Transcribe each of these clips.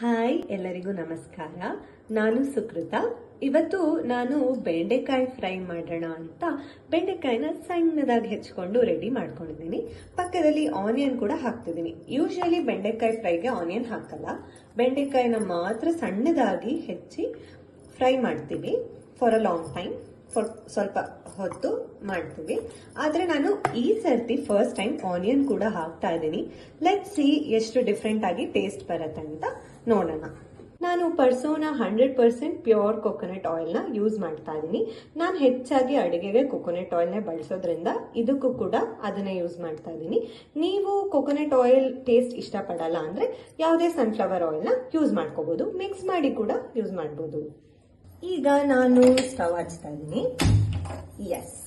Hi, ಎಲ್ಲರಿಗೂ ನಮಸ್ಕಾರ. ನಾನು ಸುಕೃತ. ಇವತ್ತು ನಾನು ಬೆಂಡೆಕಾಯಿ ಫ್ರೈ ಮಾಡೋಣ ಅಂತ ಬೆಂಡೆಕಾಯಿನ ಸಣ್ಣದಾಗಿ ಹೆಚ್ಕೊಂಡು ರೆಡಿ ಮಾಡ್ಕೊಂಡಿದ್ದೀನಿ. ಪಕ್ಕದಲ್ಲಿ ಆನಿಯನ್ ಕೂಡ ಹಾಕ್ತಿದ್ದೀನಿ. ಯೂಶಲಿ ಬೆಂಡೆಕಾಯಿ ಫ್ರೈಗೆ ಆನಿಯನ್ ಹಾಕಲ್ಲ, ಬೆಂಡೆಕಾಯಿನ ಮಾತ್ರ ಸಣ್ಣದಾಗಿ ಹೆಚ್ಚಿ ಫ್ರೈ ಮಾಡ್ತೀವಿ ಫಾರ್ ಅ ಲಾಂಗ್ ಟೈಮ್, ಸ್ವಲ್ಪ ಹೊತ್ತು ಮಾಡ್ತೀವಿ. ಆದ್ರೆ ನಾನು ಈ ಸರ್ತಿ ಫಸ್ಟ್ ಟೈಮ್ ಆನಿಯನ್ ಕೂಡ ಹಾಕ್ತಾ ಇದ್ದೀನಿ. ಲೆಟ್ ಸಿ ಎಷ್ಟು ಡಿಫ್ರೆಂಟ್ ಆಗಿ ಟೇಸ್ಟ್ ಬರುತ್ತೆ ಅಂತ ನೋಡೋಣ. ನಾನು ಪರ್ಸೋನಾ 100% ಪ್ಯೂರ್ ಕೊಕೊನಟ್ ಆಯಿಲ್ನ ಯೂಸ್ ಮಾಡ್ತಾ ಇದ್ದೀನಿ. ನಾನು ಹೆಚ್ಚಾಗಿ ಅಡುಗೆಗೆ ಕೊಕೊನಟ್ ಆಯಿಲ್ನೇ ಬಳಸೋದ್ರಿಂದ ಇದಕ್ಕೂ ಕೂಡ ಅದನ್ನೇ ಯೂಸ್ ಮಾಡ್ತಾ ಇದ್ದೀನಿ. ನೀವು ಕೊಕೊನಟ್ ಆಯಿಲ್ ಟೇಸ್ಟ್ ಇಷ್ಟಪಡಲ್ಲ ಅಂದ್ರೆ ಯಾವುದೇ ಸನ್ಫ್ಲವರ್ ಆಯಿಲ್ನ ಯೂಸ್ ಮಾಡ್ಕೋಬಹುದು, ಮಿಕ್ಸ್ ಮಾಡಿ ಕೂಡ ಯೂಸ್ ಮಾಡ್ಬೋದು. ಈಗ ನಾನು ಸ್ಟವ್ ಹಚ್ತಾ ಇದ್ದೀನಿ. ಎಸ್,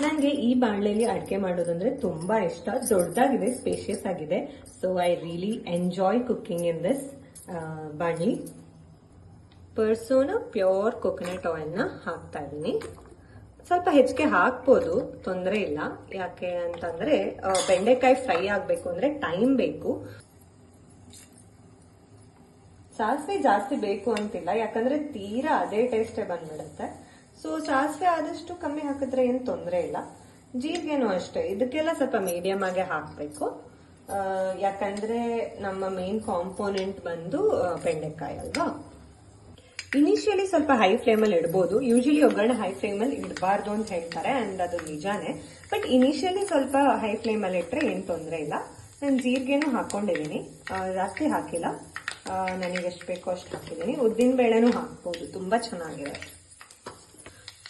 ನನಗೆ ಈ ಬಾಣಲೆಯಲ್ಲಿ ಅಡುಗೆ ಮಾಡೋದಂದ್ರೆ ತುಂಬಾ ಇಷ್ಟ. ದೊಡ್ಡದಾಗಿದೆ, ಸ್ಪೇಷಿಯಸ್ ಆಗಿದೆ. So I really enjoy cooking in this ಬಾಣಲಿ. ಪರ್ಸೋನಾ ಪ್ಯೂರ್ ಕೊಕೊನಟ್ ಆಯಿಲ್ನ ಹಾಕ್ತಾ ಇದ್ದೀನಿ. ಸ್ವಲ್ಪ ಹೆಚ್ಚಿಗೆ ಹಾಕ್ಬೋದು, ತೊಂದರೆ ಇಲ್ಲ. ಯಾಕೆ ಅಂತಂದ್ರೆ ಬೆಂಡೆಕಾಯಿ ಫ್ರೈ ಆಗಬೇಕು ಅಂದ್ರೆ ಟೈಮ್ ಬೇಕು. ಸಾಸಿವೆ ಜಾಸ್ತಿ ಬೇಕು ಅಂತಿಲ್ಲ, ಯಾಕಂದ್ರೆ ತೀರಾ ಅದೇ ಟೇಸ್ಟೇ ಬಂದ್ಬಿಡುತ್ತೆ. ಸೊ ಸಾಸಿವೆ ಆದಷ್ಟು ಕಮ್ಮಿ ಹಾಕಿದ್ರೆ ಏನು ತೊಂದರೆ ಇಲ್ಲ. ಜೀರಿಗೆನೂ ಅಷ್ಟೇ, ಇದಕ್ಕೆಲ್ಲ ಸ್ವಲ್ಪ ಮೀಡಿಯಂ ಆಗಿ ಹಾಕಬೇಕು. ಯಾಕಂದ್ರೆ ನಮ್ಮ ಮೇನ್ ಕಾಂಪೋನೆಂಟ್ ಬಂದು ಬೆಂಡೆಕಾಯಿ ಅಲ್ವಾ. ಇನಿಷಿಯಲಿ ಸ್ವಲ್ಪ ಹೈ ಫ್ಲೇಮಲ್ಲಿ ಇಡ್ಬೋದು. ಯೂಶಲಿ ಒಗ್ಗರಣೆ ಹೈ ಫ್ಲೇಮಲ್ಲಿ ಇಡಬಾರ್ದು ಅಂತ ಹೇಳ್ತಾರೆ, ಅಂಡ್ ಅದು ನಿಜಾನೇ. ಬಟ್ ಇನಿಷಿಯಲಿ ಸ್ವಲ್ಪ ಹೈ ಫ್ಲೇಮಲ್ಲಿ ಇಟ್ಟರೆ ಏನು ತೊಂದರೆ ಇಲ್ಲ. ನಾನು ಜೀರಿಗೆನೂ ಹಾಕೊಂಡಿದ್ದೀನಿ, ಜಾಸ್ತಿ ಹಾಕಿಲ್ಲ. ನನಗೆ ಎಷ್ಟು ಬೇಕೋ ಅಷ್ಟು ಹಾಕಿದ್ದೀನಿ. ಉದ್ದಿನ ಬೇಳೆನೂ ಹಾಕ್ಬೋದು, ತುಂಬಾ ಚೆನ್ನಾಗಿದೆ.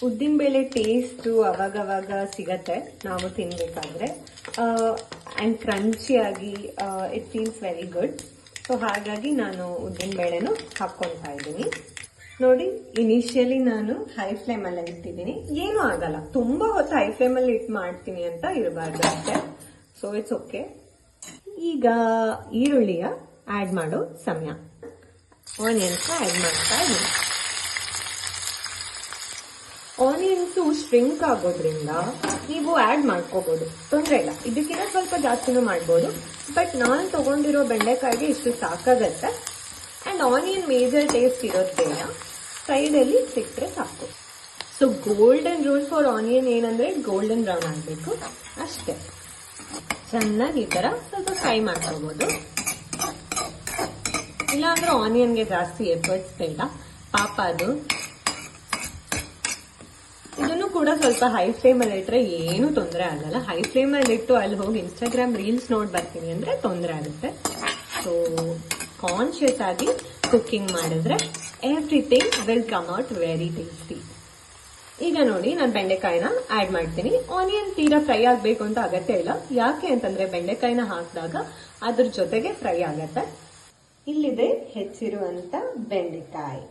ಉದ್ದಿನ ಬೇಳೆ ಟೇಸ್ಟು ಅವಾಗವಾಗ ಸಿಗತ್ತೆ ನಾವು ತಿನ್ಬೇಕಾದ್ರೆ, ಆ್ಯಂಡ್ ಕ್ರಂಚಿಯಾಗಿ it feels very good. So ಹಾಗಾಗಿ ನಾನು ಉದ್ದಿನ ಬೇಳೆನೂ ಹಾಕ್ಕೊಳ್ತಾ ಇದ್ದೀನಿ. ನೋಡಿ, ಇನಿಷಿಯಲಿ ನಾನು ಹೈ ಫ್ಲೇಮಲ್ಲೇ ಇಟ್ಟಿದ್ದೀನಿ. ಏನೂ ಆಗಲ್ಲ, ತುಂಬ ಹೊತ್ತು ಹೈ ಫ್ಲೇಮಲ್ಲಿ ಇಟ್ಟು ಮಾಡ್ತೀನಿ ಅಂತ ಇರಬಾರ್ದು ಅಷ್ಟೇ. So it's okay. ಈಗ ಈರುಳ್ಳಿಯ ಆ್ಯಡ್ ಮಾಡೋ ಸಮಯ. ಆನಿಯನ್ಸ್ ಆ್ಯಡ್ ಮಾಡ್ತಾ ಇದ್ದೀನಿ. ಆನಿಯನ್ಸು ಶ್ರಿಂಕ್ ಆಗೋದ್ರಿಂದ ನೀವು ಆ್ಯಡ್ ಮಾಡ್ಕೋಬಹುದು, ತೊಂದರೆ ಇಲ್ಲ. ಇದಕ್ಕಿಂತ ಸ್ವಲ್ಪ ಜಾಸ್ತಿನೂ ಮಾಡ್ಬೋದು, ಬಟ್ ನಾನು ತಗೊಂಡಿರೋ ಬೆಂಡೆಕಾಯಿಗೆ ಇಷ್ಟು ಸಾಕಾಗತ್ತೆ. ಆ್ಯಂಡ್ ಆನಿಯನ್ ಮೇಜರ್ ಟೇಸ್ಟ್ ಇರೋದು ಬೇಡ, ಸೈಡಲ್ಲಿ ಸಿಕ್ಕರೆ ಸಾಕು. So golden rule for onion ಏನಂದ್ರೆ ಗೋಲ್ಡನ್ ಬ್ರೌನ್ ಆಗಬೇಕು ಅಷ್ಟೇ. ಚೆನ್ನಾಗಿ ಈ ಥರ ಸ್ವಲ್ಪ ಫ್ರೈ ಮಾಡ್ಕೋಬಹುದು. ಇಲ್ಲಾಂದ್ರೆ ಆನಿಯನ್ಗೆ ಜಾಸ್ತಿ ಎಫರ್ಟ್ಸ್ ಬೇಡ, ಪಾಪ ಅದು. ಇದನ್ನು ಕೂಡ ಸ್ವಲ್ಪ ಹೈ ಫ್ಲೇಮಲ್ಲಿ ಇಟ್ಟರೆ ಏನು ತೊಂದರೆ ಆಗಲ್ಲ. ಹೈ ಫ್ಲೇಮಲ್ಲಿ ಇಟ್ಟು ಅಲ್ಲಿ ಹೋಗಿ ಇನ್ಸ್ಟಾಗ್ರಾಮ್ ರೀಲ್ಸ್ ನೋಡಿ ಬರ್ತೀನಿ ಅಂದ್ರೆ ತೊಂದರೆ ಆಗುತ್ತೆ. ಸೊ ಕಾನ್ಶಿಯಸ್ ಆಗಿ ಕುಕ್ಕಿಂಗ್ ಮಾಡಿದ್ರೆ everything will come out very tasty. ಈಗ ನೋಡಿ, ನಾನು ಬೆಂಡೆಕಾಯಿನ ಆ್ಯಡ್ ಮಾಡ್ತೀನಿ. ಆನಿಯನ್ ತೀರಾ ಫ್ರೈ ಆಗಬೇಕು ಅಂತ ಅಗತ್ಯ ಇಲ್ಲ. ಯಾಕೆ ಅಂತಂದ್ರೆ ಬೆಂಡೆಕಾಯಿನ ಹಾಕಿದಾಗ ಅದ್ರ ಜೊತೆಗೆ ಫ್ರೈ ಆಗತ್ತೆ. ಇಲ್ಲಿದೆ ಹೆಚ್ಚಿರುವಂತ ಬೆಂಡೆಕಾಯಿ.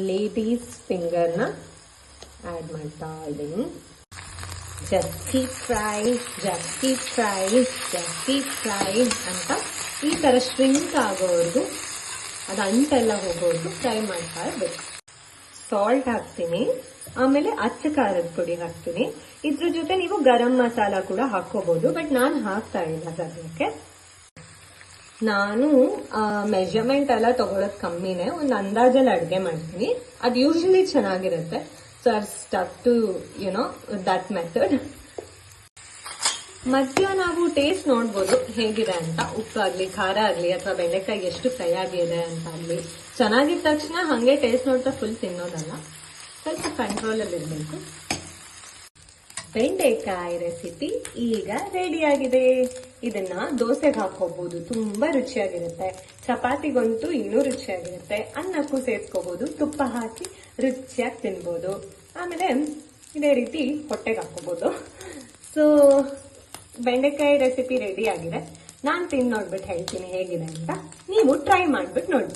ಲೇಡೀಸ್ ಫಿಂಗರ್ನ ಆ್ಯಡ್ ಮಾಡ್ತಾ ಇದ್ದೀನಿ. Just keep fry, just keep fry, just keep fry ಅಂತ ಈ ಥರ ಶ್ರಿಂಕ್ ಆಗೋವರೆಗೂ, ಅದು ಅಂಟೆಲ್ಲ ಹೋಗೋವರೆಗೂ ಫ್ರೈ ಮಾಡ್ತಾ ಇರಬೇಕು. ಸಾಲ್ಟ್ ಹಾಕ್ತೀನಿ, ಆಮೇಲೆ ಅಚ್ಚ ಖಾರದ ಪುಡಿ ಹಾಕ್ತೀನಿ. ಇದ್ರ ಜೊತೆ ನೀವು ಗರಂ ಮಸಾಲ ಕೂಡ ಹಾಕೋಬಹುದು, ಬಟ್ ನಾನು ಹಾಕ್ತಾ ಇಲ್ಲ ಸದ್ಯಕ್ಕೆ. ನಾನು ಮೆಜರ್ಮೆಂಟ್ ಎಲ್ಲ ತಗೊಳೋದು ಕಮ್ಮಿನೇ, ಒಂದು ಅಂದಾಜಲ್ಲಿ ಅಡುಗೆ ಮಾಡ್ತೀನಿ. ಅದು ಯೂಶಲಿ ಚೆನ್ನಾಗಿರುತ್ತೆ. So I stuck to that method. ಮಧ್ಯ ನಾವು ಟೇಸ್ಟ್ ನೋಡ್ಬೋದು ಹೇಗಿದೆ ಅಂತ, ಉಪ್ಪು ಆಗಲಿ, ಖಾರ ಆಗಲಿ, ಅಥವಾ ಬೆಂಡೆಕಾಯಿ ಎಷ್ಟು ಫ್ರೈ ಆಗಿದೆ ಅಂತ ಆಗಲಿ. ಚೆನ್ನಾಗಿದ್ದ ತಕ್ಷಣ ಹಾಗೆ ಟೇಸ್ಟ್ ನೋಡ್ತಾ ಫುಲ್ ತಿನ್ನೋದಲ್ಲ, ಸ್ವಲ್ಪ ಕಂಟ್ರೋಲಲ್ಲಿ ಇರಬೇಕು. ಬೆಂಡೆಕಾಯಿ ರೆಸಿಪಿ ಈಗ ರೆಡಿ ಆಗಿದೆ. ಇದನ್ನ ದೋಸೆಗೆ ಹಾಕೋಬಹುದು, ತುಂಬಾ ರುಚಿಯಾಗಿರುತ್ತೆ. ಚಪಾತಿಗಂತೂ ಇನ್ನೂ ರುಚಿಯಾಗಿರುತ್ತೆ. ಅನ್ನಕ್ಕೂ ಸೇರ್ಸ್ಕೋಬಹುದು, ತುಪ್ಪ ಹಾಕಿ ರುಚಿಯಾಗಿ ತಿನ್ಬೋದು. ಆಮೇಲೆ ಇದೇ ರೀತಿ ಹೊಟ್ಟೆಗೆ ಹಾಕೋಬಹುದು. ಸೊ ಬೆಂಡೆಕಾಯಿ ರೆಸಿಪಿ ರೆಡಿ ಆಗಿದೆ. ನಾನು ತಿಂದು ನೋಡ್ಬಿಟ್ಟು ಹೇಳ್ತೀನಿ ಹೇಗಿದೆ ಅಂತ. ನೀವು ಟ್ರೈ ಮಾಡ್ಬಿಟ್ಟು ನೋಡಿ.